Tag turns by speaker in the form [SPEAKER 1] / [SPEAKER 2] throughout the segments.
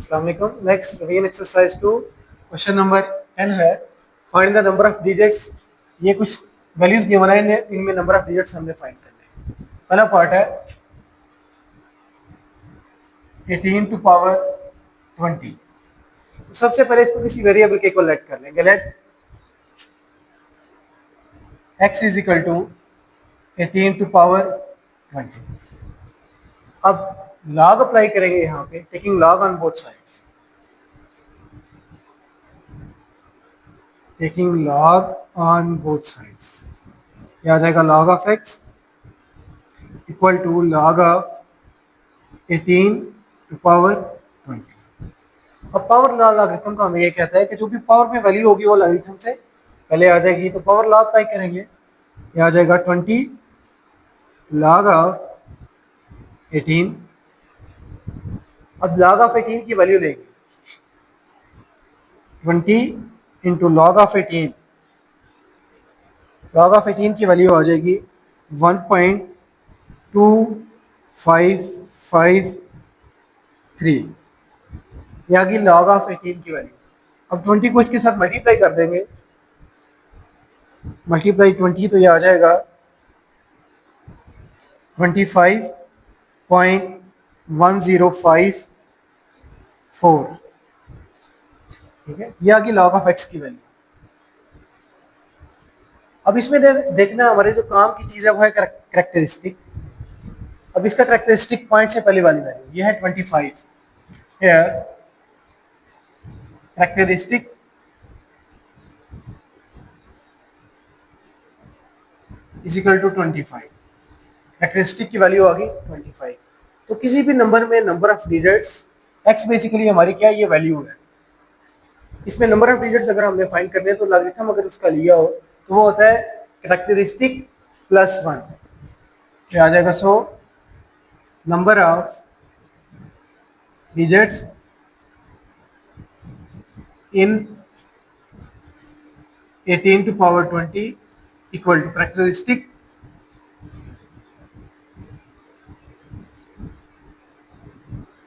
[SPEAKER 1] अस्सलाम वालेकुम। Next revision exercise 2 question number 10 है find the number of digits. ये कुछ वैल्यूज गिवन है, इनमें नंबर ऑफ डिजिट्स हमने फाइंड करने हैं। पहला पार्ट है 18 टू पावर 20। तो सबसे पहले इसको किसी वेरिएबल के इक्वल लेट कर लेंगे। Let x is equal to 18 to power 20। अब लॉग अप्लाई करेंगे यहाँ पे, taking log on both sides. Taking log on both sides, ये आ जाएगा log of x equal to log of 18 to power 20। अब पावर लॉ लॉगरिथम का हमें ये कहता है कि जो भी पावर में वैल्यू होगी वो लॉगरिथम से पहले आ जाएगी। तो पावर लॉ अप्लाई करेंगे, ये आ जाएगा 20 log ऑफ 18। अब log ऑफ 18 की वैल्यू लेंगे, 20 into log of 18। log of 18 की वैल्यू आ जाएगी 1.2553। ये आ गई log ऑफ 18 की वैल्यू। अब 20 को इसके साथ मल्टीप्लाई कर देंगे, मल्टीप्लाई 20 तो ये आ जाएगा 25.1054। ठीक है, ये आ गई log ऑफ x की वैल्यू। अब इसमें देखना हमारे जो काम की चीज है वो है करेक्टरिस्टिक। अब इसका करेक्टरिस्टिक पॉइंट से पहले वाली वैल्यू ये है 25। Here characteristic is equal to 25। Characteristic की वैल्यू आ गई 25। तो किसी भी नंबर में number of digits x basically हमारी क्या है, ये वैल्यू है। इसमें नंबर ऑफ डिजिट्स अगर हमने फाइंड करने हैं तो लॉगरिथम अगर उसका लिया हो तो वो होता है करेक्टरिस्टिक प्लस 1। क्या आ जाएगा? So number of digits in 18 to power 20 equal to characteristic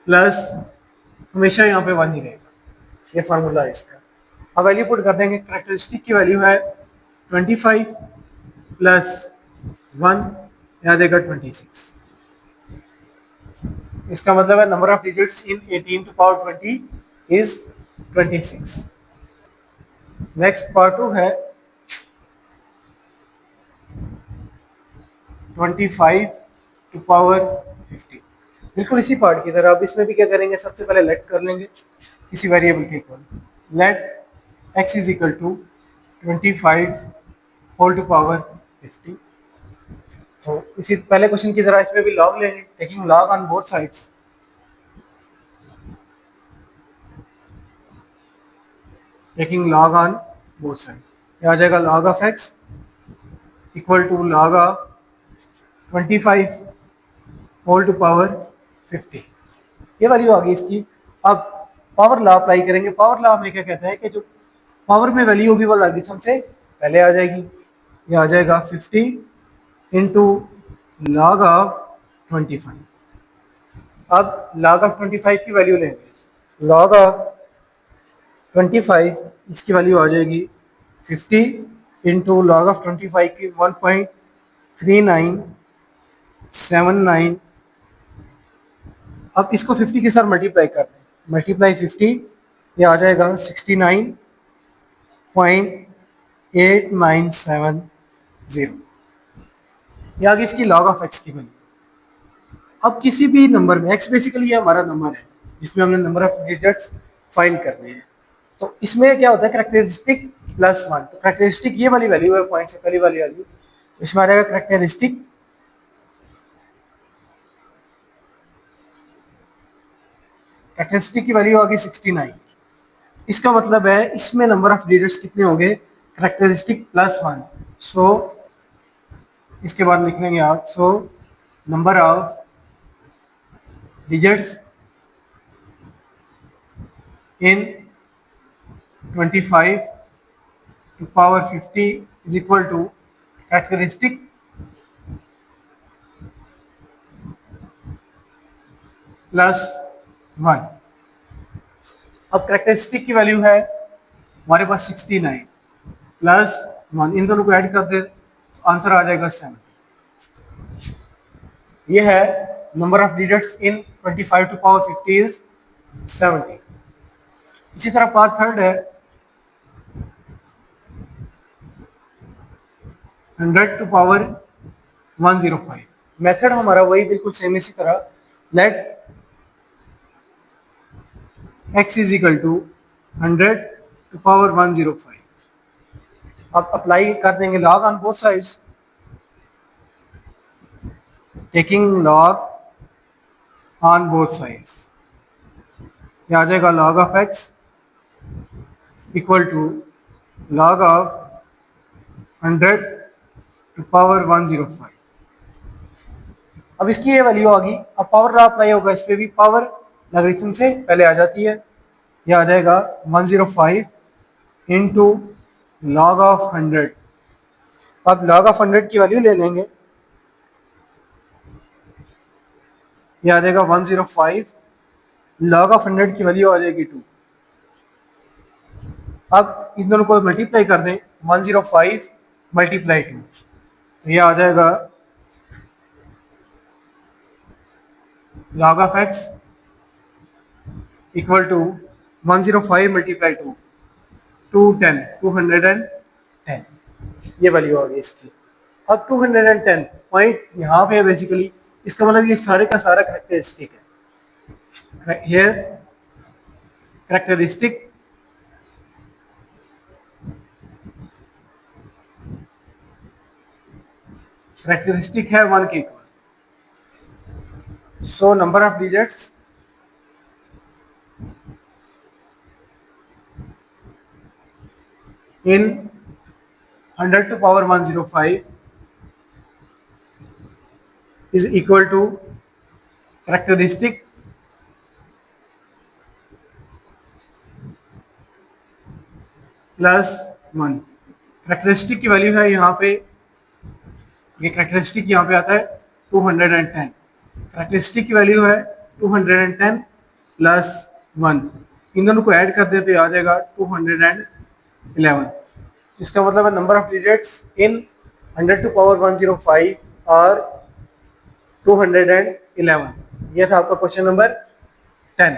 [SPEAKER 1] plus हमेशा यहाँ पे 1 ही रहेगा, ये फार्मूला है इसका। अब वैल्यू पुट कर देंगे, करेक्टरिस्टिक की वैल्यू है 25 प्लस 1, आ जाएगा 26। इसका मतलब है number of digits in 18 to power 20 is 26। Next part 2 है 25 टू पावर 50। बिल्कुल इसी पार्ट की तरह अब इसमें भी क्या करेंगे, सबसे पहले लेट कर लेंगे किसी वेरिएबल के equal. Let x is equal to 25 whole to power 50। तो इसी पहले क्वेश्चन की तरह इसमें भी लॉग लेंगे, taking log on both sides. Taking log on both side, ये आ जाएगा log of x equal to log of 25 whole to power 50। ये वैल्यू आ गई इसकी। अब पावर लॉ अप्लाई करेंगे। पावर लॉ हमें क्या कहता है कि जो पावर में वैल्यू होगी वो लॉगरिथम से पहले आ जाएगी। ये आ जाएगा 50 इंटू log ऑफ 25। अब log ऑफ 25 की वैल्यू लेंगे, log ऑफ 25 इसकी वैल्यू आ जाएगी 50 इंटू log ऑफ 25 की 1.3979। अब इसको 50 के साथ मल्टीप्लाई कर दें, मल्टीप्लाई 50, ये आ जाएगा 69.8970। ये आ गई इसकी log ऑफ x की वैल्यू। अब किसी भी नंबर में x बेसिकली ये हमारा नंबर है जिसमें हमने नंबर ऑफ डिजिट्स फाइंड करने हैं। तो इसमें क्या होता है, करेक्टरिस्टिक प्लस 1। तो करेक्टरिस्टिक ये वाली वैल्यू है, पॉइंट से पहली वाली वैल्यू, इसमें आ जाएगा करेक्टरिस्टिक की वैल्यू आ गई 69। इसका मतलब है इसमें नंबर ऑफ डिजिट्स कितने होंगे, करेक्टरिस्टिक प्लस 1। सो इसके बाद लिख लेंगे आप, so number of digits in 25 to power 50 is equal to characteristic plus 1। अब कैरेक्टरिस्टिक की वैल्यू है हमारे पास 69 प्लस 1, इन दोनों को ऐड कर दे तो आंसर आ जाएगा 7। ये है number of digits in 25 to power 50 is 70। इसी तरह पार्ट थर्ड है 100 टू पावर 105। मेथड हमारा वही बिल्कुल सेम इसी तरह, let x is equal to 100 to power 105। अब अप्लाई कर देंगे log on both sides, taking log on both sides. ये आ जाएगा log of x equal to log of 100 to power 105। अब इसकी ये वैल्यू आ गई। अब पावर लॉ अप्लाई होगा, इस पे भी पावर लॉगरिथम से पहले आ जाती है। ये आ जाएगा 105 इंटू लॉग ऑफ 100। अब लॉग ऑफ 100 की वैल्यू ले लेंगे, ये आ जाएगा 105, लॉग ऑफ 100 की वैल्यू आ जाएगी 2। अब इन दोनों को मल्टीप्लाई कर दें, 105 मल्टीप्लाई 2, तो ये आ जाएगा log of x equal to 105 multiply 2, 210 ये वैल्यू आ गई इसकी। अब 210 पॉइंट यहाँ पे है बेसिकली, इसका मतलब ये सारे का सारा करेक्टरिस्टिक है। हियर करेक्टरिस्टिक है 1 के equal. So number of digits in 100 to power 105 is equal to characteristic plus 1। characteristic की वैल्यू है यहाँ पे, ये characteristic यहाँ पे आता है 210। characteristic की वैल्यू है 210 प्लस 1, इन दोनों को ऐड कर देते आ जाएगा 211। इसका मतलब है number of digits in 100 to power 105 और 211। ये था आपका क्वेश्चन नंबर 10।